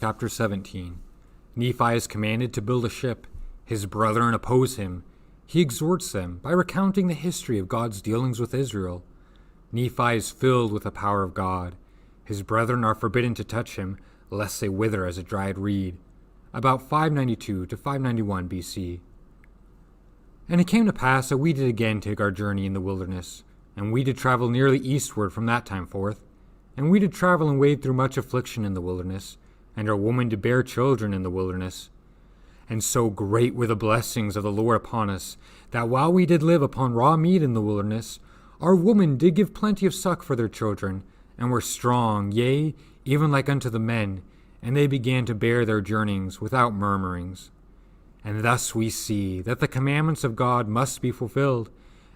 Chapter 17. Nephi is commanded to build a ship. His brethren oppose him. He exhorts them by recounting the history of God's dealings with Israel. Nephi is filled with the power of God. His brethren are forbidden to touch him, lest they wither as a dried reed. About 592 to 591 BC. And it came to pass that we did again take our journey in the wilderness, and we did travel nearly eastward from that time forth. And we did travel and wade through much affliction in the wilderness, and our woman did bear children in the wilderness. And so great were the blessings of the Lord upon us, that while we did live upon raw meat in the wilderness, our women did give plenty of suck for their children, and were strong, yea, even like unto the men, and they began to bear their journeyings without murmurings. And thus we see that the commandments of God must be fulfilled.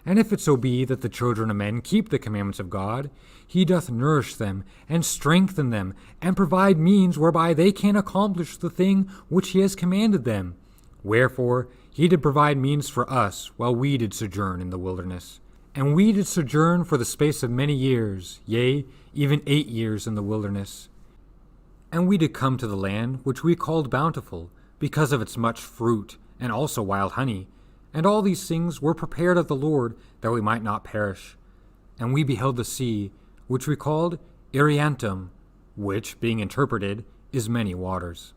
And if it so be that the children of men keep the commandments of God, he doth nourish them, and strengthen them, and provide means whereby they can accomplish the thing which he has commanded them. Wherefore he did provide means for us, while we did sojourn in the wilderness. And we did sojourn for the space of many years, yea, even 8 years in the wilderness. And we did come to the land which we called Bountiful, because of its much fruit, and also wild honey. And all these things were prepared of the Lord, that we might not perish. And we beheld the sea, which we called Iriantum, which, being interpreted, is many waters.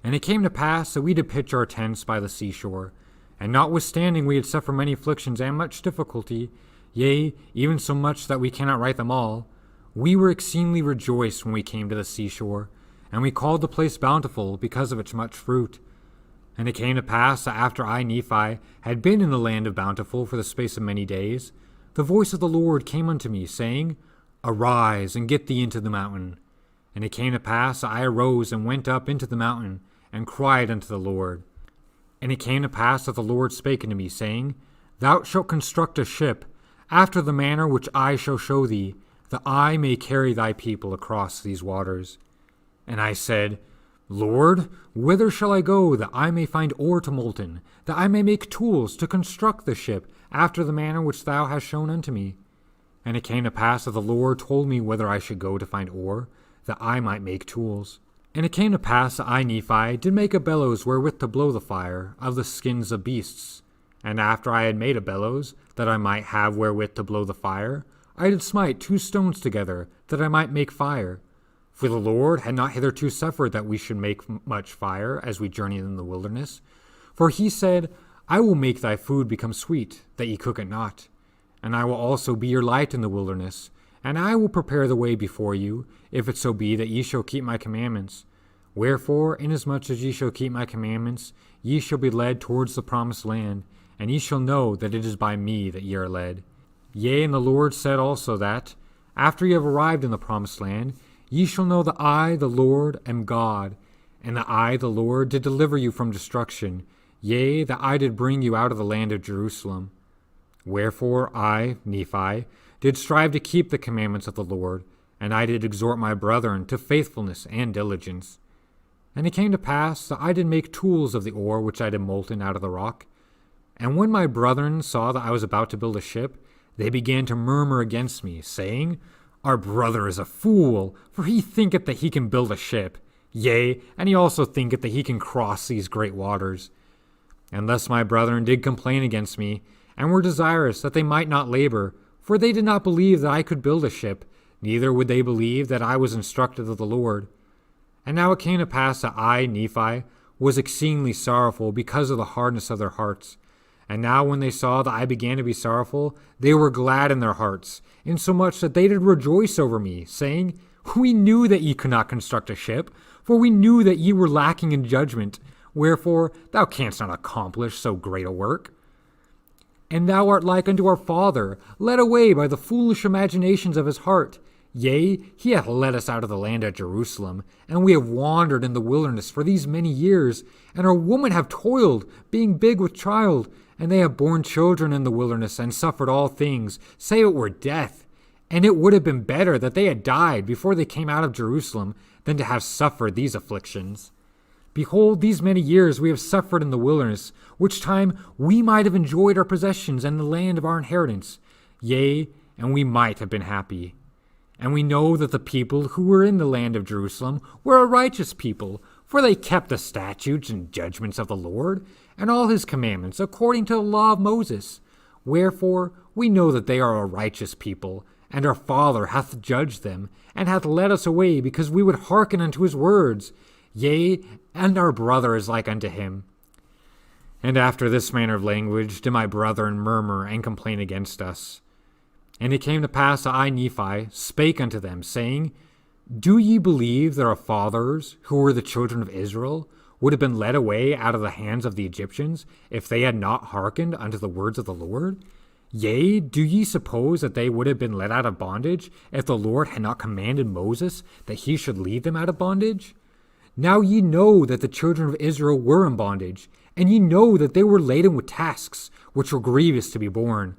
And it came to pass that we did pitch our tents by the seashore, and notwithstanding we had suffered many afflictions and much difficulty, yea, even so much that we cannot write them all, we were exceedingly rejoiced when we came to the seashore, and we called the place Bountiful because of its much fruit. And it came to pass that after I, Nephi, had been in the land of Bountiful for the space of many days, the voice of the Lord came unto me, saying, Arise, and get thee into the mountain. And it came to pass that I arose and went up into the mountain, and cried unto the Lord. And it came to pass that the Lord spake unto me, saying, Thou shalt construct a ship, after the manner which I shall show thee, that I may carry thy people across these waters. And I said, Lord, whither shall I go, that I may find ore to molten, that I may make tools to construct the ship, after the manner which thou hast shown unto me? And it came to pass that the Lord told me whither I should go to find ore, that I might make tools. And it came to pass that I, Nephi, did make a bellows wherewith to blow the fire, of the skins of beasts. And after I had made a bellows, that I might have wherewith to blow the fire, I did smite 2 stones together, that I might make fire. For the Lord had not hitherto suffered that we should make much fire as we journeyed in the wilderness. For he said, I will make thy food become sweet, that ye cook it not. And I will also be your light in the wilderness. And I will prepare the way before you, if it so be that ye shall keep my commandments. Wherefore, inasmuch as ye shall keep my commandments, ye shall be led towards the promised land, and ye shall know that it is by me that ye are led. Yea, and the Lord said also that, after ye have arrived in the promised land, ye shall know that I, the Lord, am God, and that I, the Lord, did deliver you from destruction, yea, that I did bring you out of the land of Jerusalem. Wherefore I, Nephi, did strive to keep the commandments of the Lord, and I did exhort my brethren to faithfulness and diligence. And it came to pass that I did make tools of the ore which I did molten out of the rock. And when my brethren saw that I was about to build a ship, they began to murmur against me, saying, Our brother is a fool, for he thinketh that he can build a ship. Yea, and he also thinketh that he can cross these great waters. And thus my brethren did complain against me, and were desirous that they might not labor, for they did not believe that I could build a ship, neither would they believe that I was instructed of the Lord. And now it came to pass that I, Nephi, was exceedingly sorrowful because of the hardness of their hearts. And now when they saw that I began to be sorrowful, they were glad in their hearts, insomuch that they did rejoice over me, saying, We knew that ye could not construct a ship, for we knew that ye were lacking in judgment. Wherefore thou canst not accomplish so great a work. And thou art like unto our father, led away by the foolish imaginations of his heart. Yea, he hath led us out of the land of Jerusalem, and we have wandered in the wilderness for these many years, and our women have toiled, being big with child, and they have borne children in the wilderness, and suffered all things, save it were death. And it would have been better that they had died before they came out of Jerusalem, than to have suffered these afflictions. Behold, these many years we have suffered in the wilderness, which time we might have enjoyed our possessions and the land of our inheritance. Yea, and we might have been happy. And we know that the people who were in the land of Jerusalem were a righteous people, for they kept the statutes and judgments of the Lord, and all his commandments according to the law of Moses. Wherefore we know that they are a righteous people, and our Father hath judged them, and hath led us away, because we would hearken unto his words. Yea, and our brother is like unto him. And after this manner of language did my brethren murmur and complain against us. And it came to pass that I, Nephi, spake unto them, saying, Do ye believe that our fathers, who were the children of Israel, would have been led away out of the hands of the Egyptians, if they had not hearkened unto the words of the Lord? Yea, do ye suppose that they would have been led out of bondage, if the Lord had not commanded Moses that he should lead them out of bondage? Now ye know that the children of Israel were in bondage, and ye know that they were laden with tasks, which were grievous to be borne.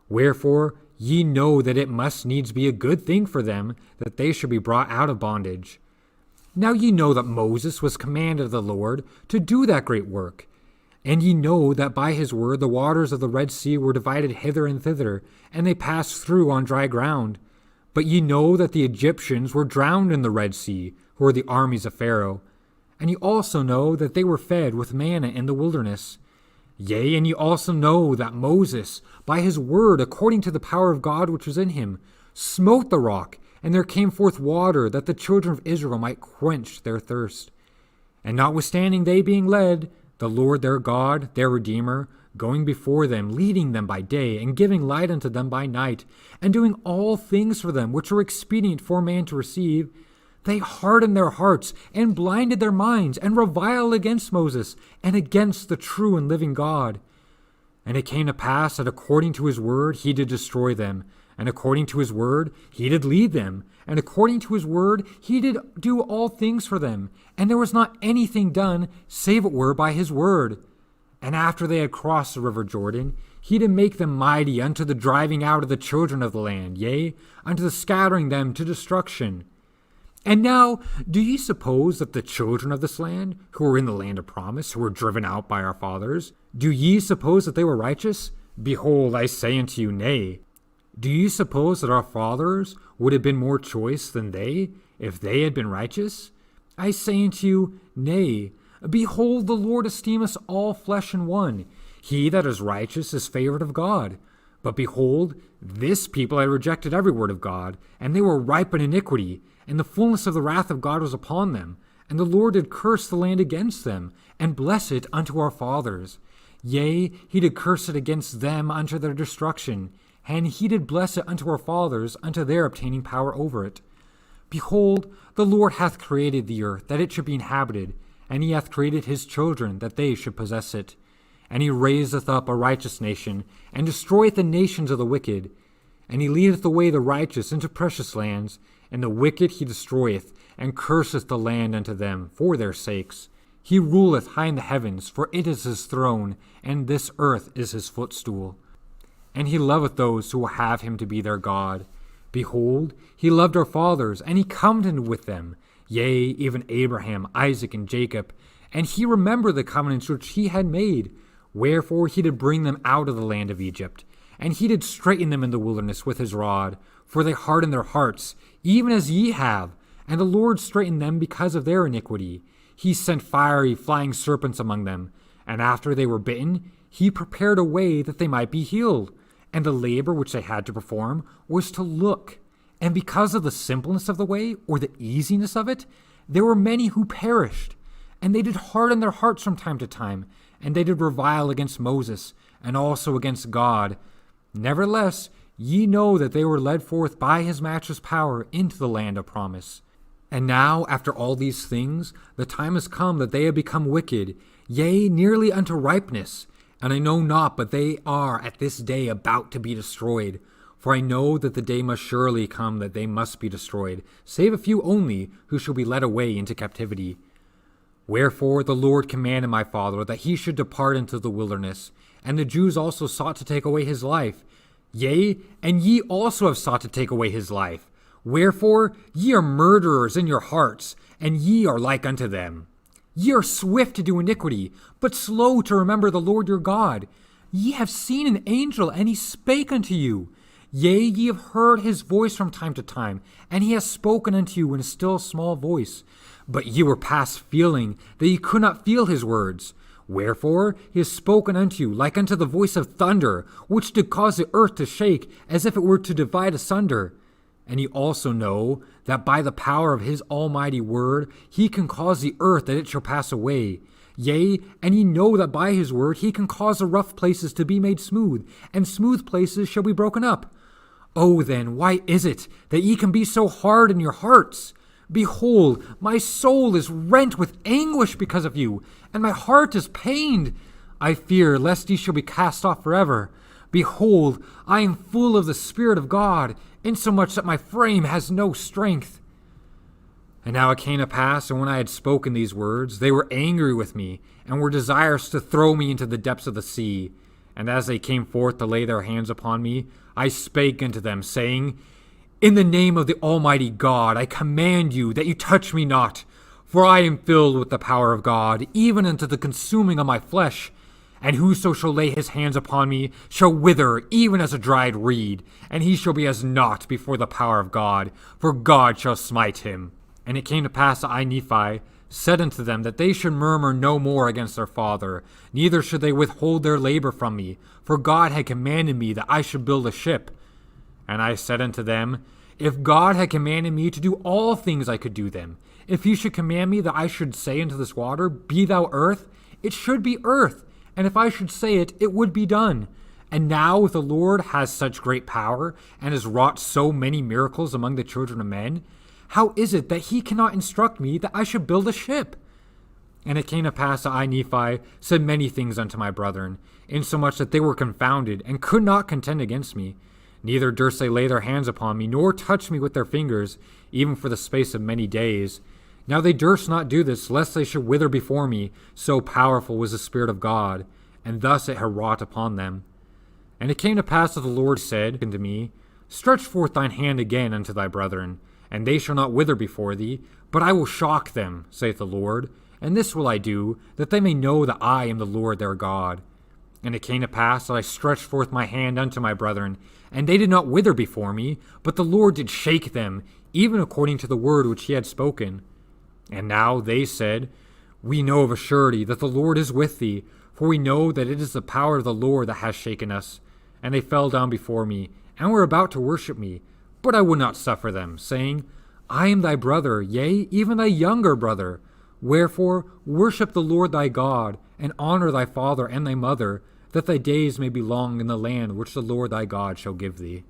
Wherefore ye know that it must needs be a good thing for them that they should be brought out of bondage. Now ye know that Moses was commanded of the Lord to do that great work. And ye know that by his word the waters of the Red Sea were divided hither and thither, and they passed through on dry ground. But ye know that the Egyptians were drowned in the Red Sea, who were the armies of Pharaoh. And ye also know that they were fed with manna in the wilderness. Yea, and ye also know that Moses, by his word, according to the power of God which was in him, smote the rock, and there came forth water, that the children of Israel might quench their thirst. And notwithstanding they being led, the Lord their God, their Redeemer, going before them, leading them by day, and giving light unto them by night, and doing all things for them which were expedient for man to receive, they hardened their hearts, and blinded their minds, and reviled against Moses, and against the true and living God. And it came to pass that according to his word he did destroy them, and according to his word he did lead them, and according to his word he did do all things for them, and there was not anything done, save it were by his word. And after they had crossed the river Jordan, he did make them mighty unto the driving out of the children of the land, yea, unto the scattering them to destruction. And now, do ye suppose that the children of this land, who were in the land of promise, who were driven out by our fathers, do ye suppose that they were righteous? Behold, I say unto you, nay. Do ye suppose that our fathers would have been more choice than they, if they had been righteous? I say unto you, nay. Behold, the Lord esteemeth all flesh in one. He that is righteous is favored of God. But behold, this people had rejected every word of God, and they were ripe in iniquity, and the fullness of the wrath of God was upon them. And the Lord did curse the land against them, and bless it unto our fathers. Yea, he did curse it against them unto their destruction, and he did bless it unto our fathers unto their obtaining power over it. Behold, the Lord hath created the earth, that it should be inhabited, and he hath created his children, that they should possess it. And he raiseth up a righteous nation, and destroyeth the nations of the wicked. And he leadeth away the righteous into precious lands, and the wicked he destroyeth, and curseth the land unto them for their sakes. He ruleth high in the heavens, for it is his throne, and this earth is his footstool. And he loveth those who will have him to be their God. Behold, he loved our fathers, and he covenanted with them, yea, even Abraham, Isaac, and Jacob. And he remembered the covenants which he had made. Wherefore he did bring them out of the land of Egypt. And he did straiten them in the wilderness with his rod, for they hardened their hearts, even as ye have. And the Lord straitened them because of their iniquity. He sent fiery, flying serpents among them. And after they were bitten, he prepared a way that they might be healed. And the labor which they had to perform was to look. And because of the simpleness of the way, or the easiness of it, there were many who perished. And they did harden their hearts from time to time, and they did revile against Moses, and also against God. Nevertheless, ye know that they were led forth by his matchless power into the land of promise. And now, after all these things, the time is come that they have become wicked, yea, nearly unto ripeness. And I know not, but they are at this day about to be destroyed. For I know that the day must surely come that they must be destroyed, save a few only, who shall be led away into captivity. Wherefore the Lord commanded my father that he should depart into the wilderness, and the Jews also sought to take away his life. Yea, and ye also have sought to take away his life. Wherefore ye are murderers in your hearts, and ye are like unto them. Ye are swift to do iniquity, but slow to remember the Lord your God. Ye have seen an angel, and he spake unto you. Yea, ye have heard his voice from time to time, and he has spoken unto you in a still small voice. But ye were past feeling, that ye could not feel his words. Wherefore he has spoken unto you like unto the voice of thunder, which did cause the earth to shake, as if it were to divide asunder. And ye also know that by the power of his almighty word he can cause the earth that it shall pass away. Yea, and ye know that by his word he can cause the rough places to be made smooth, and smooth places shall be broken up. Oh then, why is it that ye can be so hard in your hearts? Behold, my soul is rent with anguish because of you, and my heart is pained. I fear lest ye shall be cast off forever. Behold, I am full of the Spirit of God, insomuch that my frame has no strength. And now it came to pass, and when I had spoken these words, they were angry with me, and were desirous to throw me into the depths of the sea. And as they came forth to lay their hands upon me, I spake unto them, saying, In the name of the Almighty God, I command you that you touch me not, for I am filled with the power of God, even unto the consuming of my flesh. And whoso shall lay his hands upon me shall wither even as a dried reed, and he shall be as naught before the power of God, for God shall smite him. And it came to pass that I, Nephi, said unto them that they should murmur no more against their father, neither should they withhold their labor from me, for God had commanded me that I should build a ship. And I said unto them, If God had commanded me to do all things, I could do them. If he should command me that I should say unto this water, Be thou earth, it should be earth, and if I should say it, it would be done. And now if the Lord has such great power, and has wrought so many miracles among the children of men, how is it that he cannot instruct me that I should build a ship? And it came to pass that I, Nephi, said many things unto my brethren, insomuch that they were confounded, and could not contend against me. Neither durst they lay their hands upon me, nor touch me with their fingers, even for the space of many days. Now they durst not do this, lest they should wither before me, so powerful was the Spirit of God, and thus it had wrought upon them. And it came to pass that the Lord said unto me, Stretch forth thine hand again unto thy brethren, and they shall not wither before thee, but I will shock them, saith the Lord. And this will I do, that they may know that I am the Lord their God. And it came to pass that I stretched forth my hand unto my brethren, and they did not wither before me, but the Lord did shake them, even according to the word which he had spoken. And now they said, We know of a surety that the Lord is with thee, for we know that it is the power of the Lord that has shaken us. And they fell down before me, and were about to worship me. But I would not suffer them, saying, I am thy brother, yea, even thy younger brother. Wherefore worship the Lord thy God, and honor thy father and thy mother, that thy days may be long in the land which the Lord thy God shall give thee.